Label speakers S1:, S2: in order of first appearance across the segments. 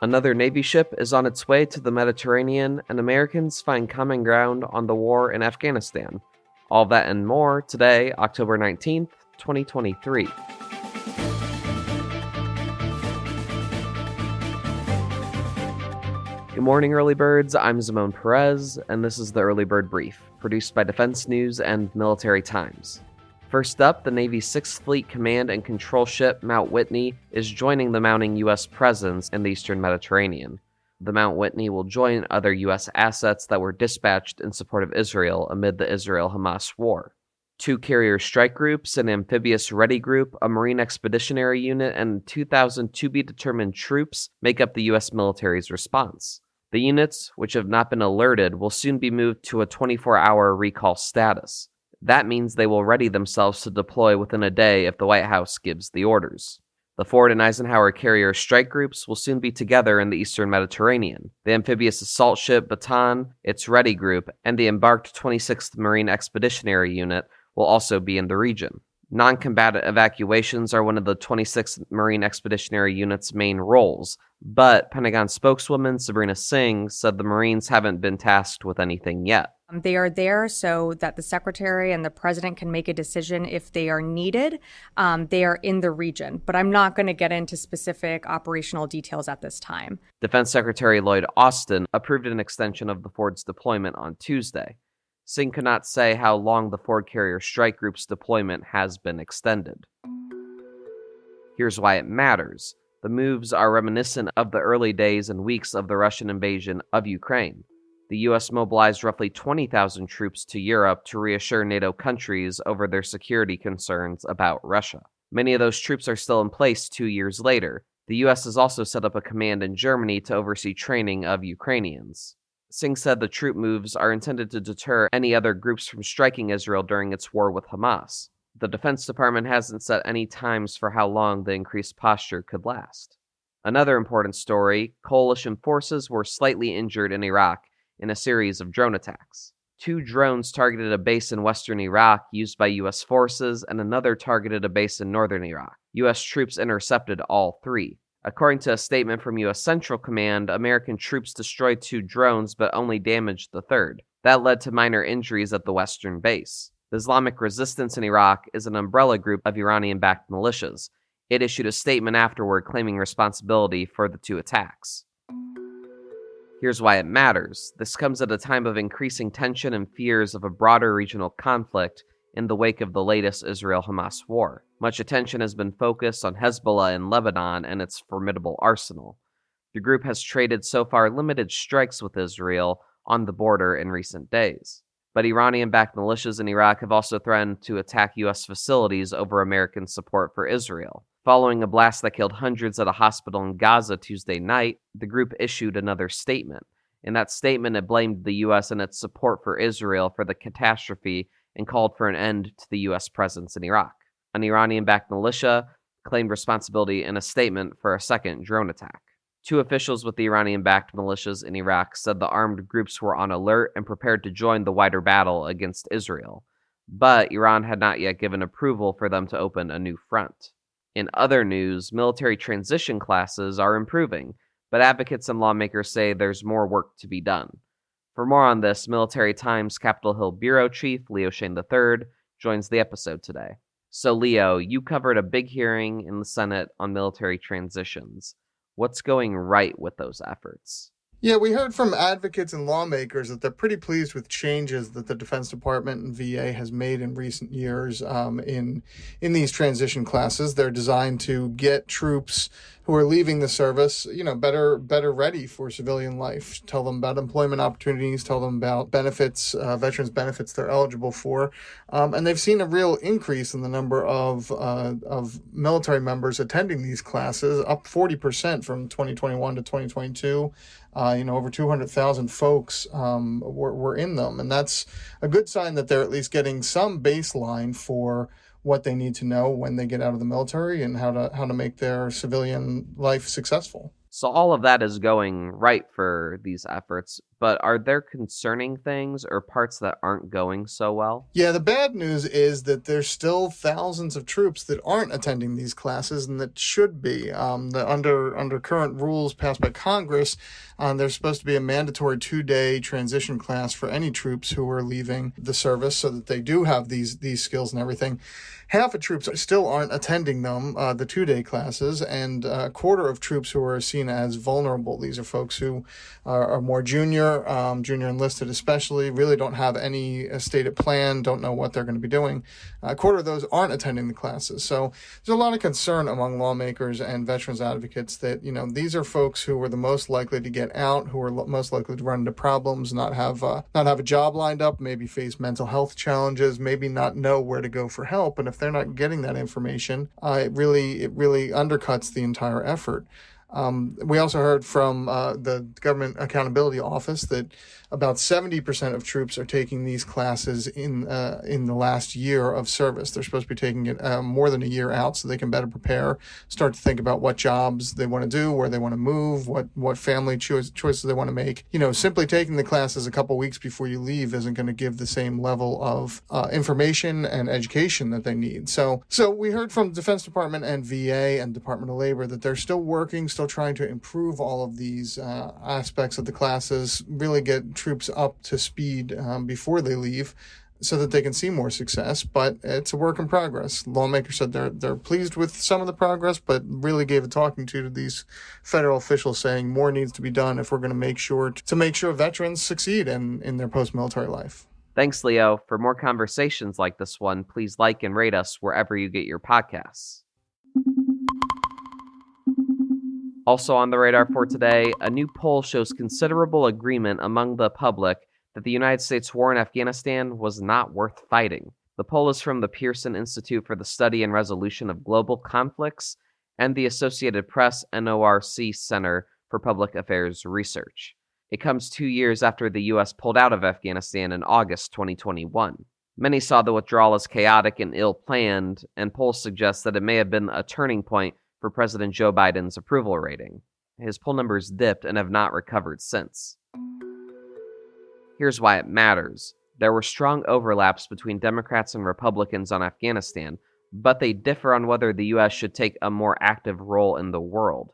S1: Another Navy ship is on its way to the Mediterranean, and Americans find common ground on the war in Afghanistan. All that and more today, October 19th, 2023. Good morning, early birds. I'm Zamone Perez, and this is the Early Bird Brief, produced by Defense News and Military Times. First up, the Navy's 6th Fleet Command and Control ship Mount Whitney is joining the mounting U.S. presence in the eastern Mediterranean. The Mount Whitney will join other U.S. assets that were dispatched in support of Israel amid the Israel-Hamas war. 2 carrier strike groups, an amphibious ready group, a marine expeditionary unit, and 2,000 to-be-determined troops make up the U.S. military's response. The units, which have not been alerted, will soon be moved to a 24-hour recall status. That means they will ready themselves to deploy within a day if the White House gives the orders. The Ford and Eisenhower carrier strike groups will soon be together in the eastern Mediterranean. The amphibious assault ship Bataan, its ready group, and the embarked 26th Marine Expeditionary Unit will also be in the region. Non-combatant evacuations are one of the 26th Marine Expeditionary Unit's main roles, but Pentagon spokeswoman Sabrina Singh said the Marines haven't been tasked with anything yet.
S2: They are there so that the Secretary and the President can make a decision if they are needed. They are in the region, but I'm not going to get into specific operational details at this time.
S1: Defense Secretary Lloyd Austin approved an extension of the Ford's deployment on Tuesday. Singh could not say how long the Ford Carrier Strike Group's deployment has been extended. Here's why it matters. The moves are reminiscent of the early days and weeks of the Russian invasion of Ukraine. The U.S. mobilized roughly 20,000 troops to Europe to reassure NATO countries over their security concerns about Russia. Many of those troops are still in place 2 years later. The U.S. has also set up a command in Germany to oversee training of Ukrainians. Singh said the troop moves are intended to deter any other groups from striking Israel during its war with Hamas. The Defense Department hasn't set any times for how long the increased posture could last. Another important story, coalition forces were slightly injured in Iraq in a series of drone attacks. 2 drones targeted a base in western Iraq used by U.S. forces, and another targeted a base in northern Iraq. U.S. troops intercepted all 3. According to a statement from U.S. Central Command, American troops destroyed 2 drones but only damaged the third. That led to minor injuries at the western base. The Islamic Resistance in Iraq is an umbrella group of Iranian-backed militias. It issued a statement afterward claiming responsibility for the 2 attacks. Here's why it matters. This comes at a time of increasing tension and fears of a broader regional conflict in the wake of the latest Israel-Hamas war. Much attention has been focused on Hezbollah in Lebanon and its formidable arsenal. The group has traded so far limited strikes with Israel on the border in recent days. But Iranian-backed militias in Iraq have also threatened to attack U.S. facilities over American support for Israel. Following a blast that killed hundreds at a hospital in Gaza Tuesday night, the group issued another statement. In that statement, it blamed the U.S. and its support for Israel for the catastrophe and called for an end to the U.S. presence in Iraq. An Iranian-backed militia claimed responsibility in a statement for a second drone attack. 2 officials with the Iranian-backed militias in Iraq said the armed groups were on alert and prepared to join the wider battle against Israel, but Iran had not yet given approval for them to open a new front. In other news, military transition classes are improving, but advocates and lawmakers say there's more work to be done. For more on this, Military Times Capitol Hill Bureau Chief Leo Shane III joins the episode today. So Leo, you covered a big hearing in the Senate on military transitions. What's going right with those efforts?
S3: Yeah, we heard from advocates and lawmakers that they're pretty pleased with changes that the Defense Department and VA has made in recent years in these transition classes. They're designed to get troops who are leaving the service, better ready for civilian life. Tell them about employment opportunities, tell them about benefits, veterans benefits they're eligible for. And they've seen a real increase in the number of military members attending these classes, up 40% from 2021 to 2022. Over 200,000 folks were in them. And that's a good sign that they're at least getting some baseline for what they need to know when they get out of the military and how to make their civilian life successful.
S1: So all of that is going right for these efforts, but are there concerning things or parts that aren't going so well?
S3: Yeah, the bad news is that there's still thousands of troops that aren't attending these classes and that should be. Under current rules passed by Congress, there's supposed to be a mandatory 2-day transition class for any troops who are leaving the service, so that they do have these skills and everything. Half of troops still aren't attending them, the 2-day classes, and a quarter of troops who are seen as vulnerable. These are folks who are more junior enlisted especially, really don't have any stated plan, don't know what they're going to be doing. A quarter of those aren't attending the classes. So there's a lot of concern among lawmakers and veterans advocates that, these are folks who are the most likely to get out, who are most likely to run into problems, not have a job lined up, maybe face mental health challenges, maybe not know where to go for help. And if they're not getting that information, it really undercuts the entire effort. We also heard from the Government Accountability Office that about 70% of troops are taking these classes in the last year of service. They're supposed to be taking it more than a year out so they can better prepare, start to think about what jobs they want to do, where they want to move, what family choices they want to make. Simply taking the classes a couple weeks before you leave isn't going to give the same level of information and education that they need. So we heard from the Defense Department and VA and Department of Labor that they're still trying to improve all of these aspects of the classes, really get troops up to speed before they leave so that they can see more success. But it's a work in progress. Lawmakers said they're pleased with some of the progress, but really gave a talking to these federal officials, saying more needs to be done if we're going to make sure veterans succeed in their post-military life.
S1: Thanks, Leo. For more conversations like this one, please like and rate us wherever you get your podcasts. Also on the radar for today, a new poll shows considerable agreement among the public that the United States war in Afghanistan was not worth fighting. The poll is from the Pearson Institute for the Study and Resolution of Global Conflicts and the Associated Press NORC Center for Public Affairs Research. It comes 2 years after the U.S. pulled out of Afghanistan in August 2021. Many saw the withdrawal as chaotic and ill-planned, and polls suggest that it may have been a turning point for President Joe Biden's approval rating. His poll numbers dipped and have not recovered since. Here's why it matters. There were strong overlaps between Democrats and Republicans on Afghanistan, but they differ on whether the U.S. should take a more active role in the world.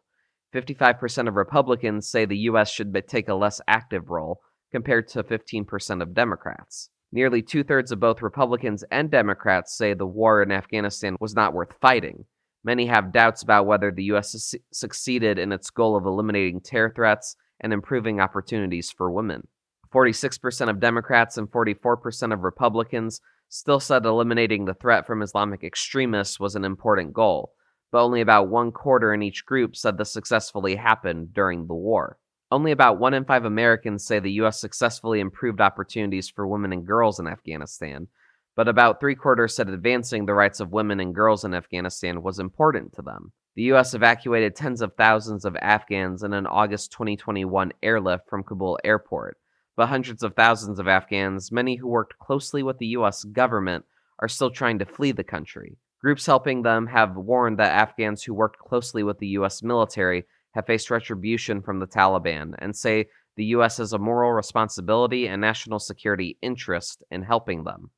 S1: 55% of Republicans say the U.S. should take a less active role, compared to 15% of Democrats. Nearly 2/3 of both Republicans and Democrats say the war in Afghanistan was not worth fighting. Many have doubts about whether the U.S. succeeded in its goal of eliminating terror threats and improving opportunities for women. 46% of Democrats and 44% of Republicans still said eliminating the threat from Islamic extremists was an important goal, but only about 1/4 in each group said this successfully happened during the war. Only about 1 in 5 Americans say the U.S. successfully improved opportunities for women and girls in Afghanistan, but about 3/4 said advancing the rights of women and girls in Afghanistan was important to them. The U.S. evacuated tens of thousands of Afghans in an August 2021 airlift from Kabul airport, but hundreds of thousands of Afghans, many who worked closely with the U.S. government, are still trying to flee the country. Groups helping them have warned that Afghans who worked closely with the U.S. military have faced retribution from the Taliban and say the U.S. has a moral responsibility and national security interest in helping them.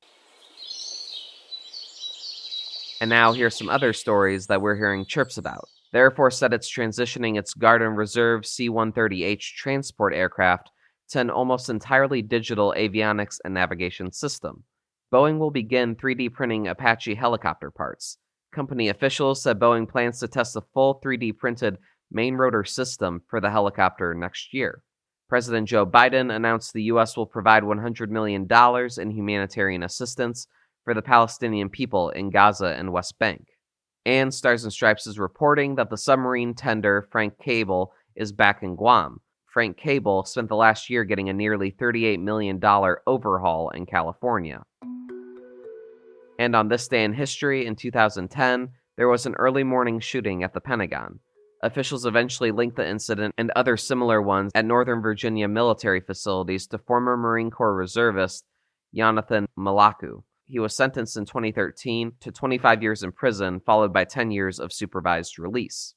S1: And now here's some other stories that we're hearing chirps about. The Air Force said it's transitioning its Guard and Reserve C-130H transport aircraft to an almost entirely digital avionics and navigation system. Boeing will begin 3D printing Apache helicopter parts. Company officials said Boeing plans to test a full 3D printed main rotor system for the helicopter next year. President Joe Biden announced the U.S. will provide $100 million in humanitarian assistance for the Palestinian people in Gaza and West Bank. And Stars and Stripes is reporting that the submarine tender Frank Cable is back in Guam. Frank Cable spent the last year getting a nearly $38 million overhaul in California. And on this day in history, in 2010, there was an early morning shooting at the Pentagon. Officials eventually linked the incident and other similar ones at Northern Virginia military facilities to former Marine Corps reservist Jonathan Malaku. He was sentenced in 2013 to 25 years in prison, followed by 10 years of supervised release.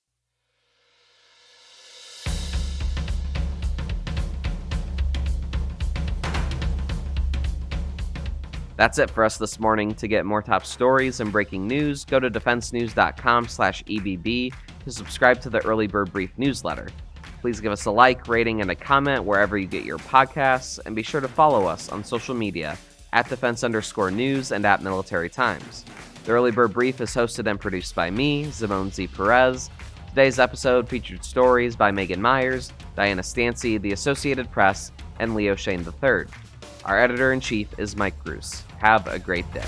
S1: That's it for us this morning. To get more top stories and breaking news, go to defensenews.com/EBB to subscribe to the Early Bird Brief newsletter. Please give us a like, rating, and a comment wherever you get your podcasts, and be sure to follow us on social media at @defense_news and @Military Times. The Early Bird Brief is hosted and produced by me, Zimone Z. Perez. Today's episode featured stories by Megan Myers, Diana Stancy, The Associated Press, and Leo Shane III. Our editor-in-chief is Mike Bruce. Have a great day.